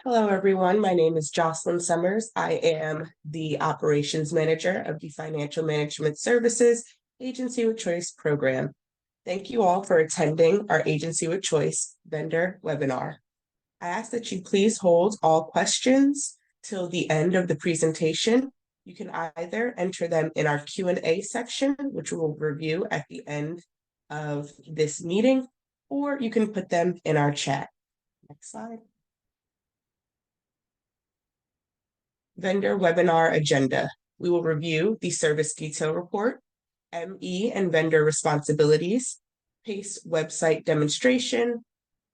Hello, everyone. My name is Jocelyn Summers. I am the Operations Manager of the Financial Management Services Agency with Choice program. Thank you all for attending our Agency with Choice vendor webinar. I ask that you please hold all questions till the end of the presentation. You can either enter them in our Q&A section, which we will review at the end of this meeting, or you can put them in our chat. Next slide. Vendor webinar agenda. We will review the service detail report, ME and vendor responsibilities, PACE website demonstration,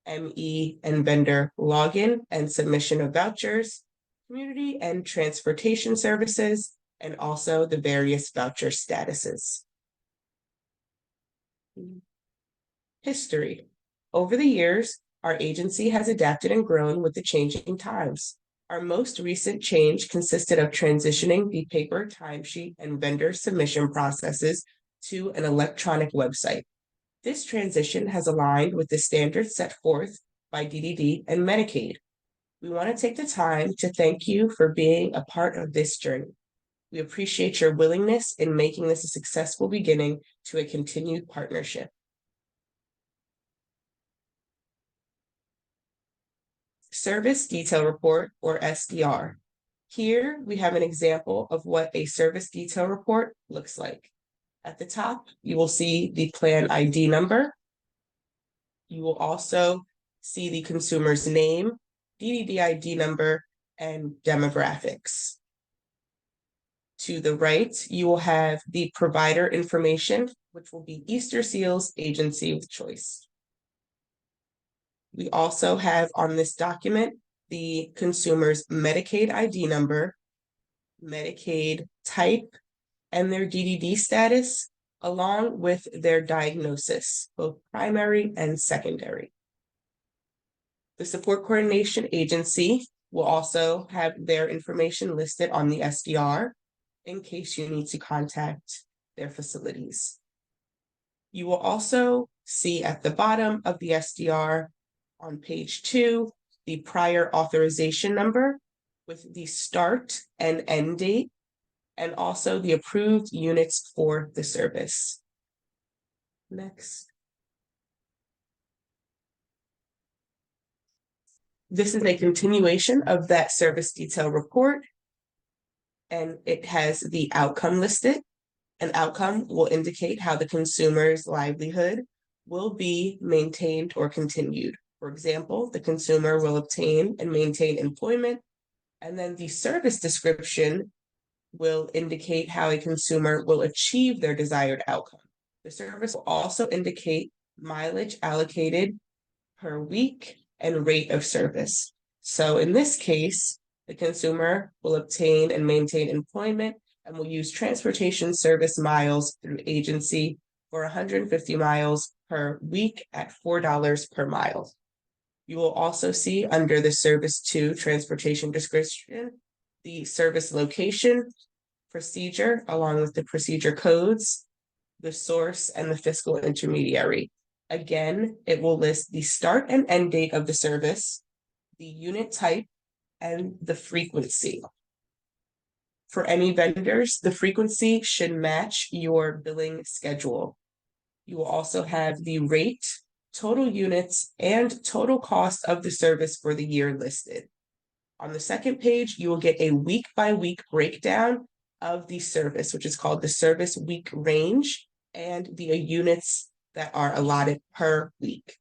ME and vendor login and submission of vouchers, community and transportation services, and also the various voucher statuses. History. Over the years, our agency has adapted and grown with the changing times. Our most recent change consisted of transitioning the paper timesheet and vendor submission processes to an electronic website. This transition has aligned with the standards set forth by DDD and Medicaid. We want to take the time to thank you for being a part of this journey. We appreciate your willingness in making this a successful beginning to a continued partnership. Service Detail Report, or SDR. Here we have an example of what a service detail report looks like. At the top, you will see the plan ID number. You will also see the consumer's name, DDD ID number, and demographics. To the right, you will have the provider information, which will be Easter Seals Agency with Choice. We also have on this document the consumer's Medicaid ID number, Medicaid type, and their DDD status, along with their diagnosis, both primary and secondary. The Support Coordination Agency will also have their information listed on the SDR in case you need to contact their facilities. You will also see at the bottom of the SDR on page 2, the prior authorization number with the start and end date, and also the approved units for the service. Next. This is a continuation of that service detail report, and it has the outcome listed. An outcome will indicate how the consumer's livelihood will be maintained or continued. For example, the consumer will obtain and maintain employment, and then the service description will indicate how a consumer will achieve their desired outcome. The service will also indicate mileage allocated per week and rate of service. So in this case, the consumer will obtain and maintain employment and will use transportation service miles through agency for 150 miles per week at $4 per mile. You will also see under the Service 2 transportation description, the service location, procedure, along with the procedure codes, the source, and the fiscal intermediary. Again, it will list the start and end date of the service, the unit type, and the frequency. For any vendors, the frequency should match your billing schedule. You will also have the rate, total units, and total cost of the service for the year listed. On the second page, you will get a week-by-week breakdown of the service, which is called the service week range, and the units that are allotted per week.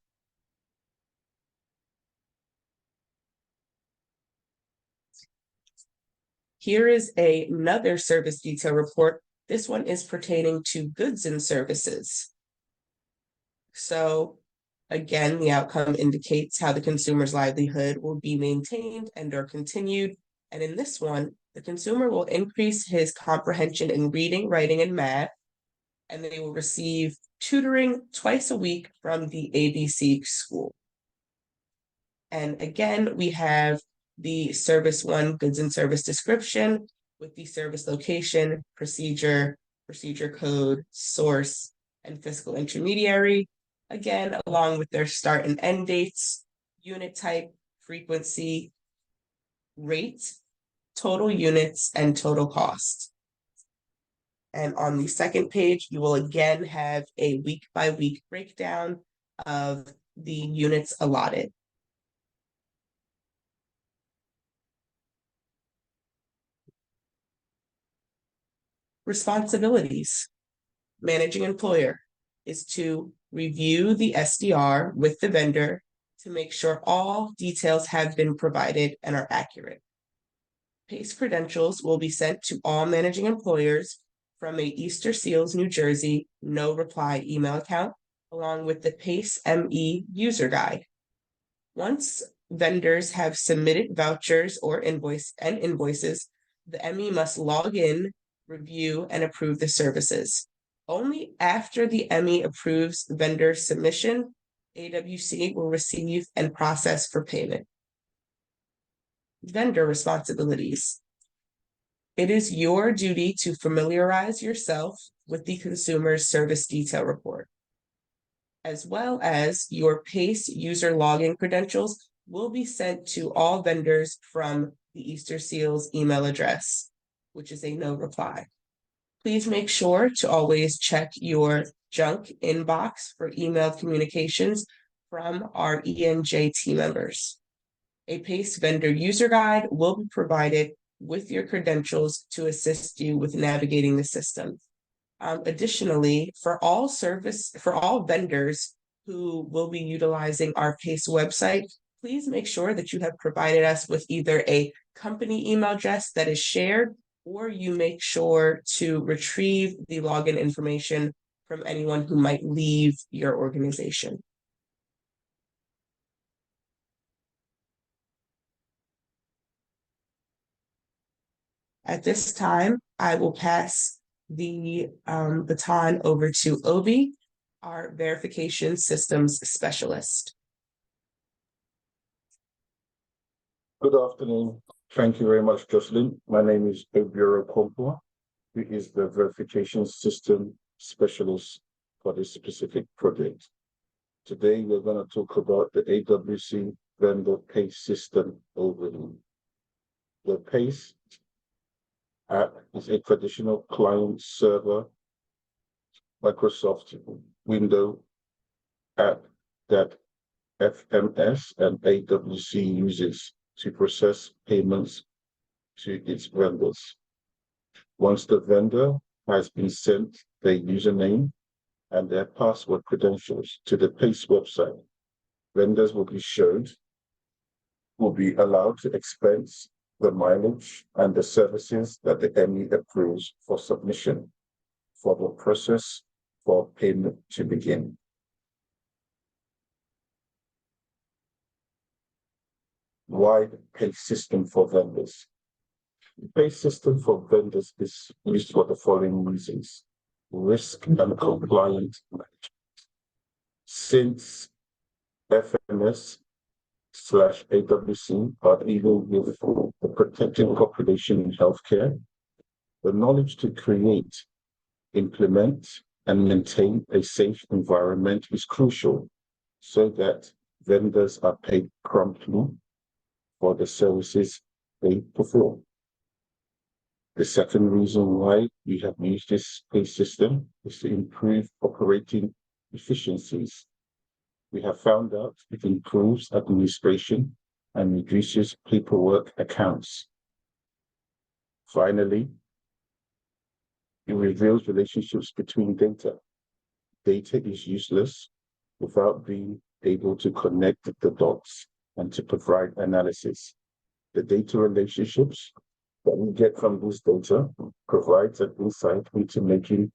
Here is another service detail report. This one is pertaining to goods and services. So again, the outcome indicates how the consumer's livelihood will be maintained and or continued. And in this one, the consumer will increase his comprehension in reading, writing, and math, and they will receive tutoring twice a week from the ABC school. And again, we have the Service 1 goods and service description with the service location, procedure, procedure code, source, and fiscal intermediary. Again, along with their start and end dates, unit type, frequency, rate, total units, and total cost. And on the second page, you will again have a week-by-week breakdown of the units allotted. Responsibilities. Managing employer is to review the SDR with the vendor to make sure all details have been provided and are accurate. PACE credentials will be sent to all managing employers from a Easter Seals, New Jersey, no reply email account, along with the PACE ME user guide. Once vendors have submitted vouchers or invoices, the ME must log in, review, and approve the services. Only after the ME approves vendor submission, AWC will receive and process for payment. Vendor responsibilities. It is your duty to familiarize yourself with the consumer's service detail report, as well as your PACE user login credentials will be sent to all vendors from the Easter Seals email address, which is a no reply. Please make sure to always check your junk inbox for emailed communications from our ENJ team members. A PACE vendor user guide will be provided with your credentials to assist you with navigating the system. Additionally, for all vendors who will be utilizing our PACE website, please make sure that you have provided us with either a company email address that is shared, or you make sure to retrieve the login information from anyone who might leave your organization. At this time, I will pass the baton over to Obi, our verification systems specialist. Good afternoon. Thank you very much, Jocelyn. My name is Obioro Kompua, who is the verification system specialist for this specific project. Today, we're going to talk about the AWC vendor PACE system overview. The PACE app is a traditional client-server Microsoft Windows app that FMS and AWC uses to process payments to its vendors. Once the vendor has been sent their username and their password credentials to the PACE website, vendors will be allowed to expense the mileage and the services that the ME approves for submission for the process for payment to begin. Why the PACE system for vendors? The PACE system for vendors is used for the following reasons: risk and compliant management. Since FMS/AWC are dealing with the protecting population in healthcare, the knowledge to create, implement, and maintain a safe environment is crucial so that vendors are paid promptly for the services they perform. The second reason why we have used this PACE system is to improve operating efficiencies. We have found out it improves administration and reduces paperwork accounts. Finally, it reveals relationships between data. Data is useless without being able to connect the dots and to provide analysis. The data relationships that we get from this data provides an insight into making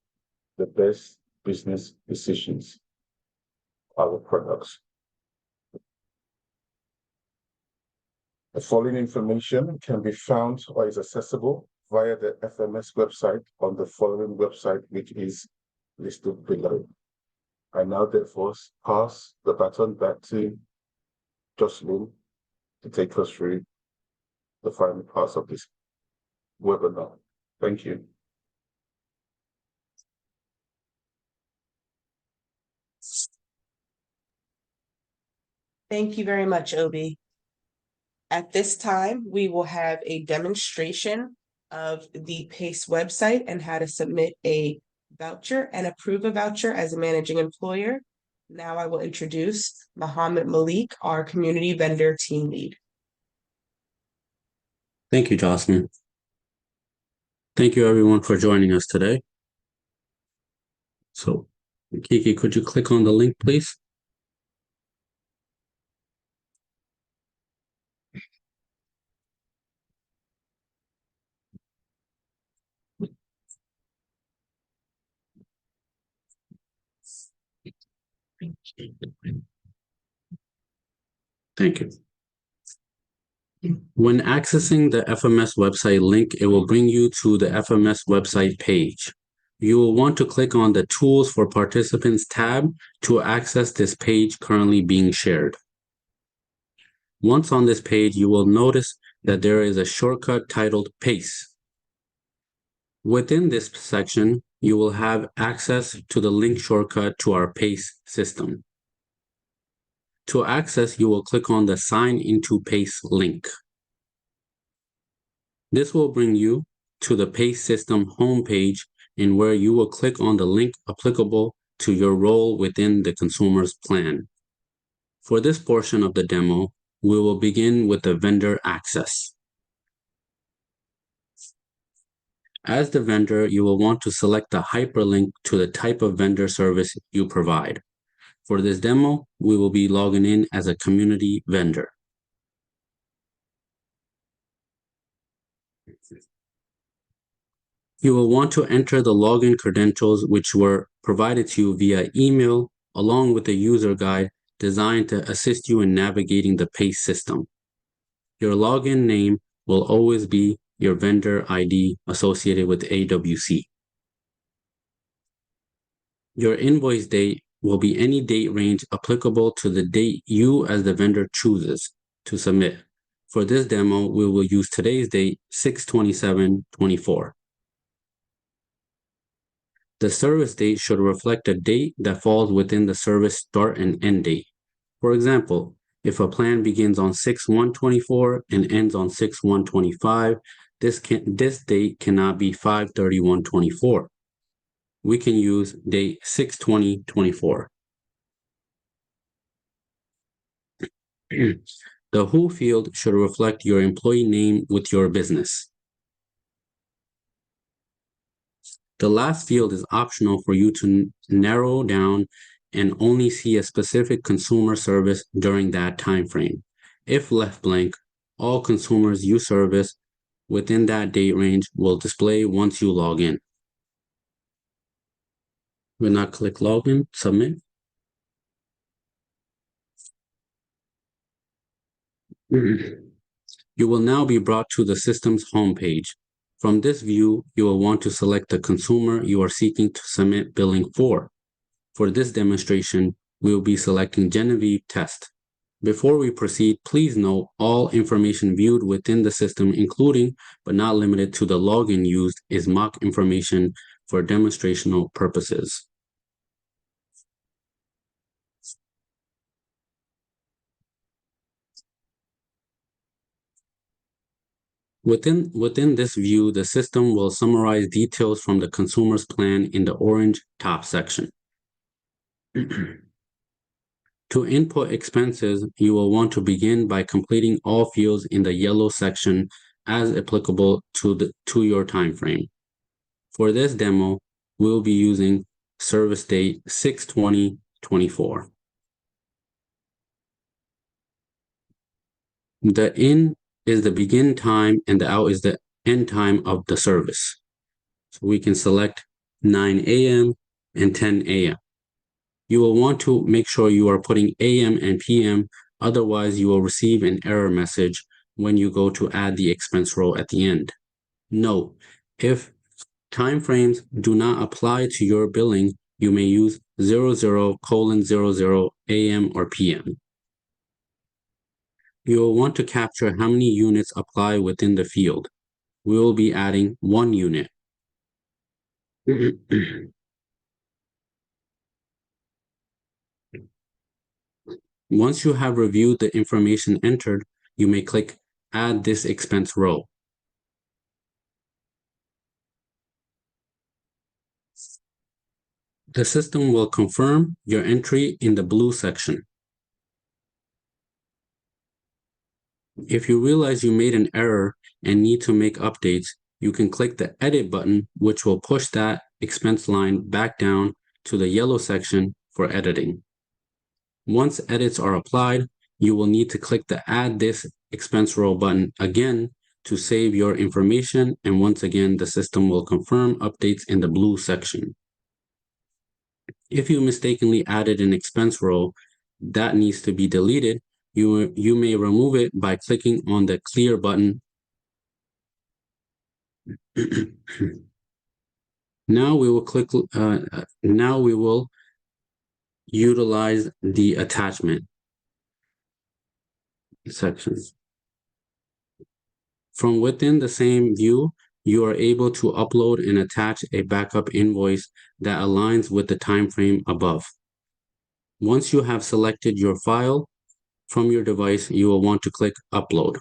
the best business decisions. Our products. The following information can be found or is accessible via the FMS website on the following website, which is listed below. I now therefore pass the baton back to Jocelyn to take us through the final parts of this webinar. Thank you. Thank you very much, Obi. At this time, we will have a demonstration of the PACE website and how to submit a voucher and approve a voucher as a managing employer. Now I will introduce Mohammed Malik, our community vendor team lead. Thank you, Jocelyn. Thank you, everyone, for joining us today. So, Kiki, could you click on the link, please? Thank you. When accessing the FMS website link, it will bring you to the FMS website page. You will want to click on the Tools for Participants tab to access this page currently being shared. Once on this page, you will notice that there is a shortcut titled PACE. Within this section, you will have access to the link shortcut to our PACE system. To access, you will click on the Sign into PACE link. This will bring you to the PACE system homepage, and where you will click on the link applicable to your role within the consumer's plan. For this portion of the demo, we will begin with the vendor access. As the vendor, you will want to select the hyperlink to the type of vendor service you provide. For this demo, we will be logging in as a community vendor. You will want to enter the login credentials which were provided to you via email, along with a user guide designed to assist you in navigating the PACE system. Your login name will always be your vendor ID associated with AWC. Your invoice date will be any date range applicable to the date you as the vendor chooses to submit. For this demo, we will use today's date, 6/27/24. The service date should reflect a date that falls within the service start and end date. For example, if a plan begins on 6/1/24 and ends on 6/1/25, this date cannot be 5/31/24. We can use date 6/20/24. The Who field should reflect your employee name with your business. The last field is optional for you to narrow down and only see a specific consumer service during that time frame. If left blank, all consumers you service within that date range will display once you log in. We'll now click Login, Submit. You will now be brought to the system's homepage. From this view, you will want to select the consumer you are seeking to submit billing for. For this demonstration, we will be selecting Genevieve Test. Before we proceed, please note all information viewed within the system, including but not limited to the login used, is mock information for demonstrational purposes. Within this view, the system will summarize details from the consumer's plan in the orange top section. To input expenses, you will want to begin by completing all fields in the yellow section as applicable to your time frame. For this demo, we'll be using service date 6/20/24. The in is the begin time and the out is the end time of the service. So we can select 9 a.m. and 10 a.m. You will want to make sure you are putting AM and PM, otherwise you will receive an error message when you go to add the expense row at the end. Note, if timeframes do not apply to your billing, you may use 00:00 AM or PM. You will want to capture how many units apply within the field. We will be adding 1 unit. Once you have reviewed the information entered, you may click Add this expense row. The system will confirm your entry in the blue section. If you realize you made an error and need to make updates, you can click the Edit button, which will push that expense line back down to the yellow section for editing. Once edits are applied, you will need to click the Add this expense row button again to save your information, and once again, the system will confirm updates in the blue section. If you mistakenly added an expense row that needs to be deleted, you may remove it by clicking on the Clear button. Now we will utilize the attachment sections. From within the same view, you are able to upload and attach a backup invoice that aligns with the time frame above. Once you have selected your file from your device, you will want to click Upload.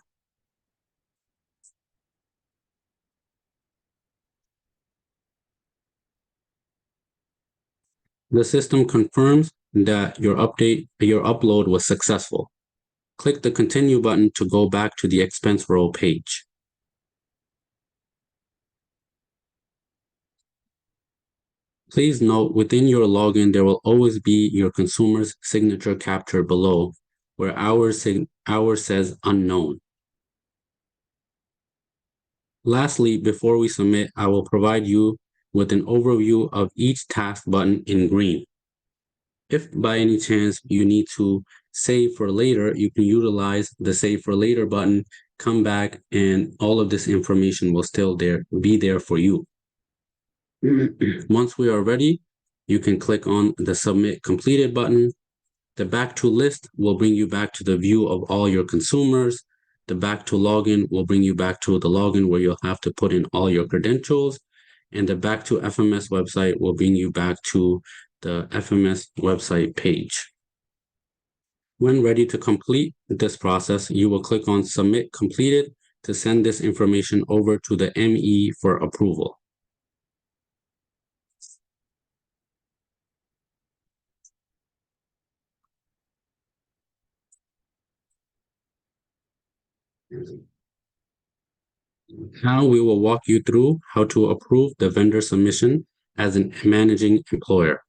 The system confirms that your upload was successful. Click the Continue button to go back to the expense row page. Please note, within your login, there will always be your consumer's signature captured below, where ours says unknown. Lastly, before we submit, I will provide you with an overview of each task button in green. If by any chance you need to save for later, you can utilize the Save for Later button, come back, and all of this information will still be there for you. Once we are ready, you can click on the Submit Completed button. The Back to List will bring you back to the view of all your consumers. The Back to Login will bring you back to the login where you'll have to put in all your credentials. And the Back to FMS website will bring you back to the FMS website page. When ready to complete this process, you will click on Submit Completed to send this information over to the ME for approval. Now we will walk you through how to approve the vendor submission as a managing employer.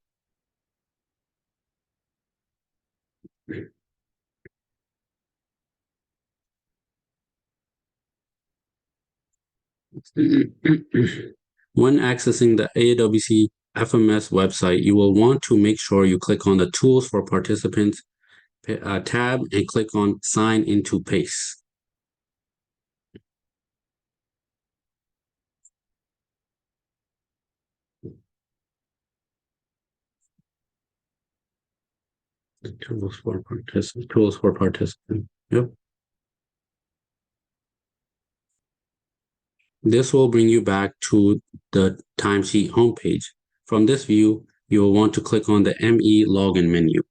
When accessing the AWC FMS website, you will want to make sure you click on the Tools for Participants tab and click on Sign into PACE. Tools for participants. Yep. This will bring you back to the timesheet homepage. From this view, you will want to click on the ME login menu.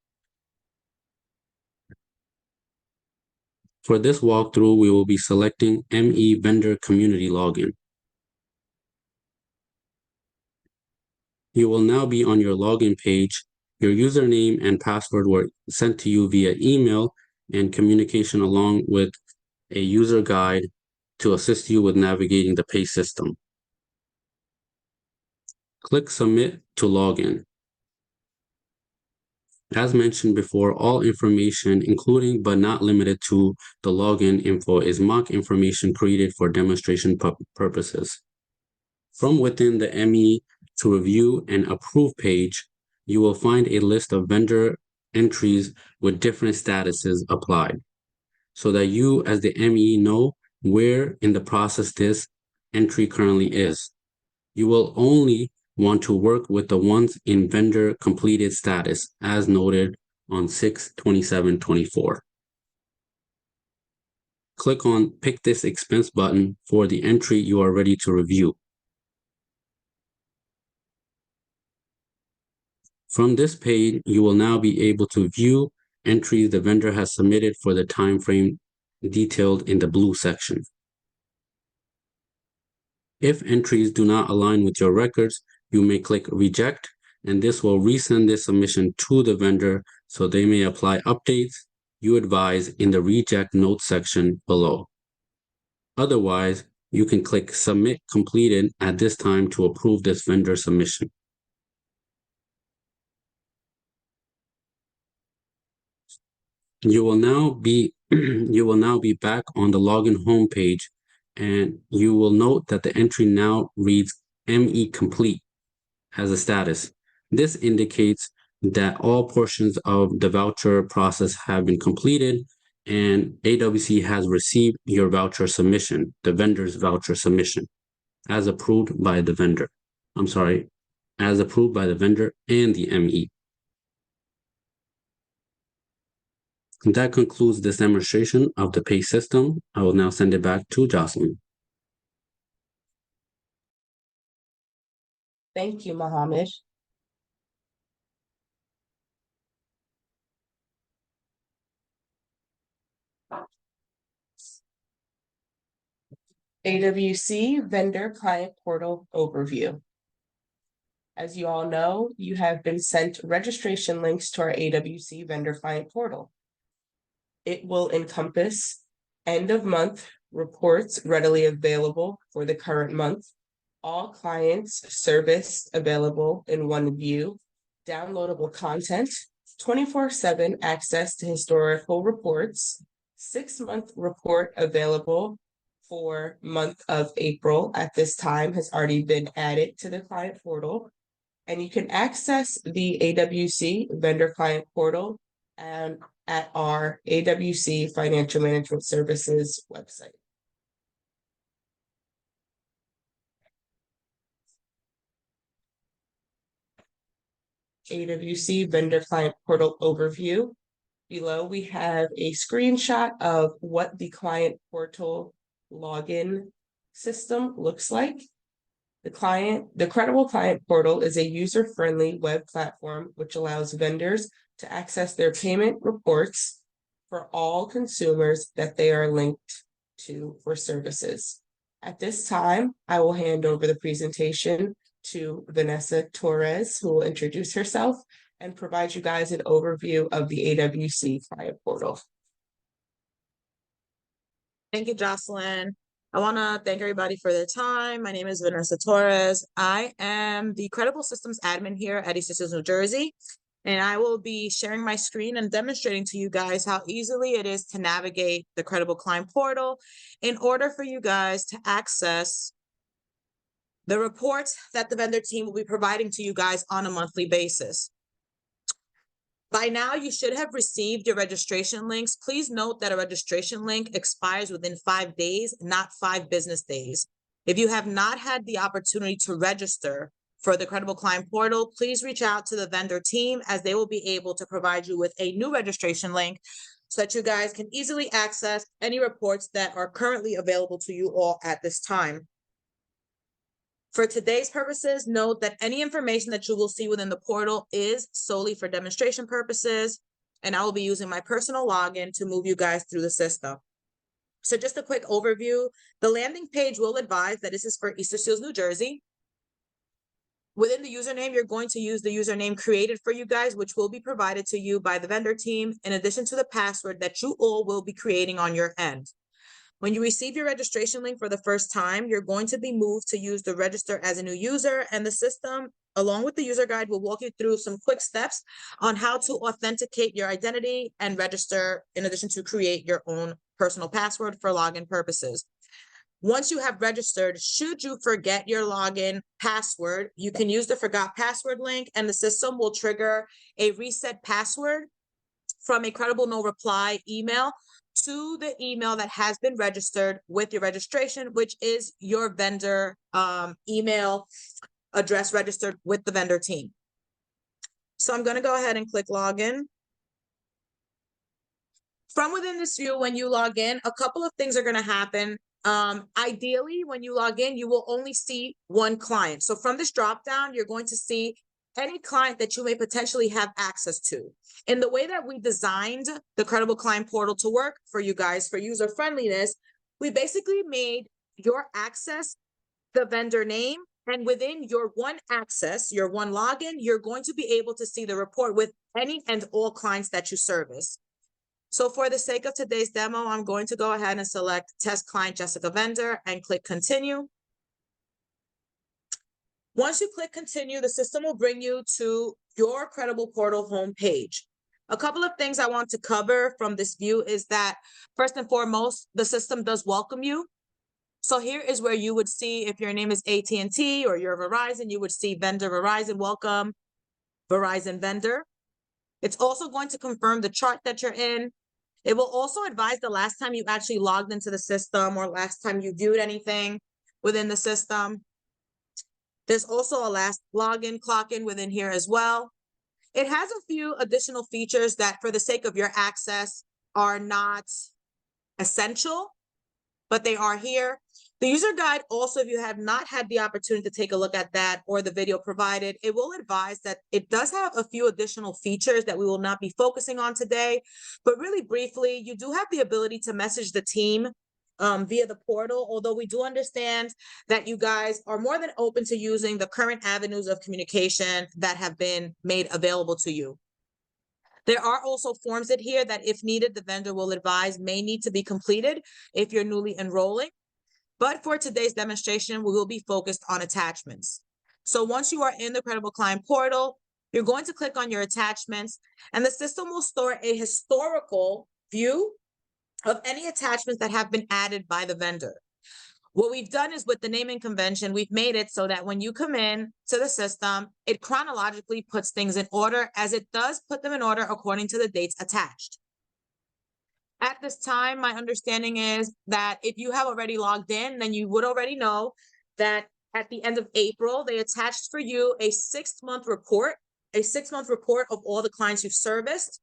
For this walkthrough, we will be selecting ME Vendor Community Login. You will now be on your login page. Your username and password were sent to you via email and communication along with a user guide to assist you with navigating the PACE system. Click Submit to login. As mentioned before, all information, including but not limited to the login info, is mock information created for demonstration purposes. From within the ME to Review and Approve page, you will find a list of vendor entries with different statuses applied, so that you as the ME know where in the process this entry currently is. You will only want to work with the ones in vendor completed status as noted on 6/27/24. Click on Pick this expense button for the entry you are ready to review. From this page, you will now be able to view entries the vendor has submitted for the time frame detailed in the blue section. If entries do not align with your records, you may click Reject, and this will resend the submission to the vendor so they may apply updates you advise in the Reject Notes section below. Otherwise, you can click Submit Completed at this time to approve this vendor submission. You will now be back on the login homepage, and you will note that the entry now reads ME complete as a status. This indicates that all portions of the voucher process have been completed and AWC has received your voucher submission, the vendor's voucher submission, as approved by the vendor. As approved by the vendor and the ME. That concludes this demonstration of the pay system. I will now send it back to Jocelyn. Thank you, Mohammed. AWC Vendor Client Portal Overview. As you all know, you have been sent registration links to our AWC Vendor Client Portal. It will encompass end of month reports readily available for the current month, all clients service available in one view, downloadable content, 24/7 access to historical reports, 6-month report available for month of April at this time has already been added to the client portal. And you can access the AWC vendor client portal and at our AWC Financial Management Services website. AWC vendor client portal overview. Below, we have a screenshot of what the client portal login system looks like. The Credible Client Portal is a user-friendly web platform which allows vendors to access their payment reports for all consumers that they are linked to for services. At this time, I will hand over the presentation to Vanessa Torres, who will introduce herself and provide you guys an overview of the AWC Client Portal. Thank you, Jocelyn. I want to thank everybody for their time. My name is Vanessa Torres. I am the Credible Systems admin here at East New Jersey, and I will be sharing my screen and demonstrating to you guys how easily it is to navigate the Credible Client Portal in order for you guys to access the reports that the vendor team will be providing to you guys on a monthly basis. By now, you should have received your registration links. Please note that a registration link expires within 5 days, not 5 business days. If you have not had the opportunity to register for the Credible Client Portal, please reach out to the vendor team as they will be able to provide you with a new registration link so that you guys can easily access any reports that are currently available to you all at this time. For today's purposes, note that any information that you will see within the portal is solely for demonstration purposes, and I will be using my personal login to move you guys through the system. So just a quick overview, the landing page will advise that this is for East Seals, New Jersey. Within the username, you're going to use the username created for you guys, which will be provided to you by the vendor team, in addition to the password that you all will be creating on your end. When you receive your registration link for the first time, you're going to be moved to use the register as a new user, and the system, along with the user guide, will walk you through some quick steps on how to authenticate your identity and register, in addition to create your own personal password for login purposes. Once you have registered, should you forget your login password, you can use the forgot password link, and the system will trigger a reset password from a Credible no reply email to the email that has been registered with your registration, which is your vendor email address registered with the vendor team. So I'm going to go ahead and click login. From within this view, when you log in, a couple of things are going to happen. Ideally, when you log in, you will only see one client. So from this drop down, you're going to see any client that you may potentially have access to. In the way that we designed the Credible Client Portal to work for you guys, for user friendliness, we basically made your access the vendor name, and within your one access, your one login, you're going to be able to see the report with any and all clients that you service. So for the sake of today's demo, I'm going to go ahead and select Test Client Jessica Vendor and click Continue. Once you click Continue, the system will bring you to your Credible Portal homepage. A couple of things I want to cover from this view is that, first and foremost, the system does welcome you. So here is where you would see, if your name is AT&T or you're Verizon, you would see Vendor Verizon Welcome, Verizon Vendor. It's also going to confirm the chart that you're in. It will also advise the last time you actually logged into the system or last time you viewed anything within the system. There's also a last login, clock in within here as well. It has a few additional features that, for the sake of your access, are not essential, but they are here. The user guide also, if you have not had the opportunity to take a look at that or the video provided, it will advise that it does have a few additional features that we will not be focusing on today. But really briefly, you do have the ability to message the team via the portal, although we do understand that you guys are more than open to using the current avenues of communication that have been made available to you. There are also forms in here that, if needed, the vendor will advise may need to be completed if you're newly enrolling. But for today's demonstration, we will be focused on attachments. So once you are in the Credible Client Portal, you're going to click on your attachments, and the system will store a historical view of any attachments that have been added by the vendor. What we've done is, with the naming convention, we've made it so that when you come in to the system, it chronologically puts things in order, as it does put them in order according to the dates attached. At this time, my understanding is that if you have already logged in, then you would already know that at the end of April, they attached for you a 6-month report, of all the clients you've serviced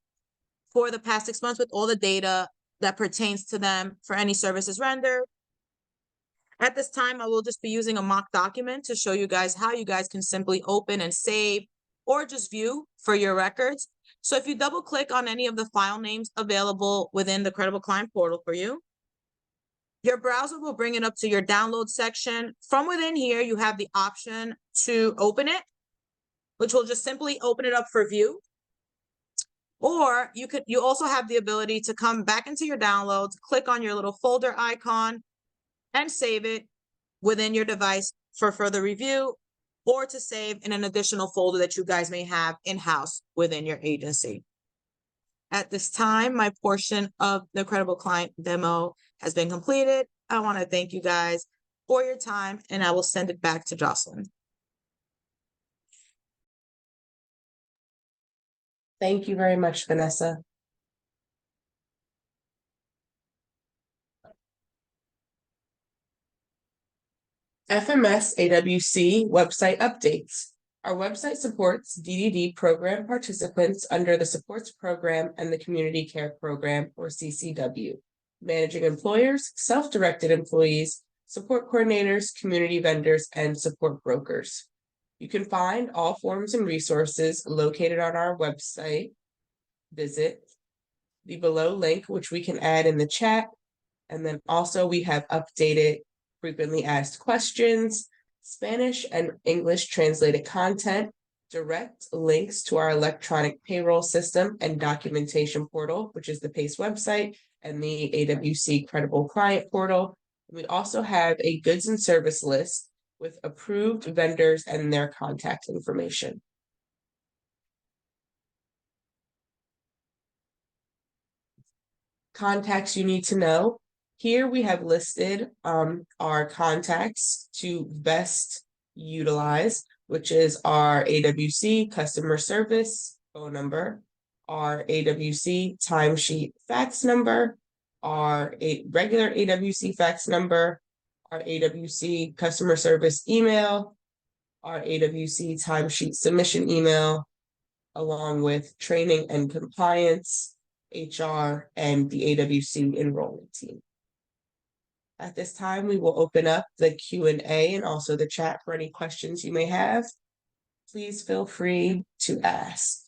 for the past 6 months, with all the data that pertains to them for any services rendered. At this time, I will just be using a mock document to show you guys how you guys can simply open and save or just view for your records. So if you double click on any of the file names available within the Credible Client Portal for you, your browser will bring it up to your download section. From within here, you have the option to open it, which will just simply open it up for view. Or you also have the ability to come back into your downloads, click on your little folder icon, and save it within your device for further review, or to save in an additional folder that you guys may have in-house within your agency. At this time, my portion of the Credible Client demo has been completed. I want to thank you guys for your time, and I will send it back to Jocelyn. Thank you very much, Vanessa. FMS AWC website updates. Our website supports DDD program participants under the Supports Program and the Community Care Program, or CCW, managing employers, self-directed employees, support coordinators, community vendors, and support brokers. You can find all forms and resources located on our website. Visit the below link, which we can add in the chat. And then also we have updated frequently asked questions, Spanish and English translated content, direct links to our electronic payroll system and documentation portal, which is the PACE website, and the AWC Credible Client Portal. We also have a goods and service list with approved vendors and their contact information. Contacts you need to know. Here we have listed our contacts to best utilize, which is our AWC customer service phone number, our AWC timesheet fax number, our regular AWC fax number, our AWC customer service email, our AWC timesheet submission email, along with training and compliance, HR, and the AWC enrollment team. At this time, we will open up the Q&A and also the chat for any questions you may have. Please feel free to ask.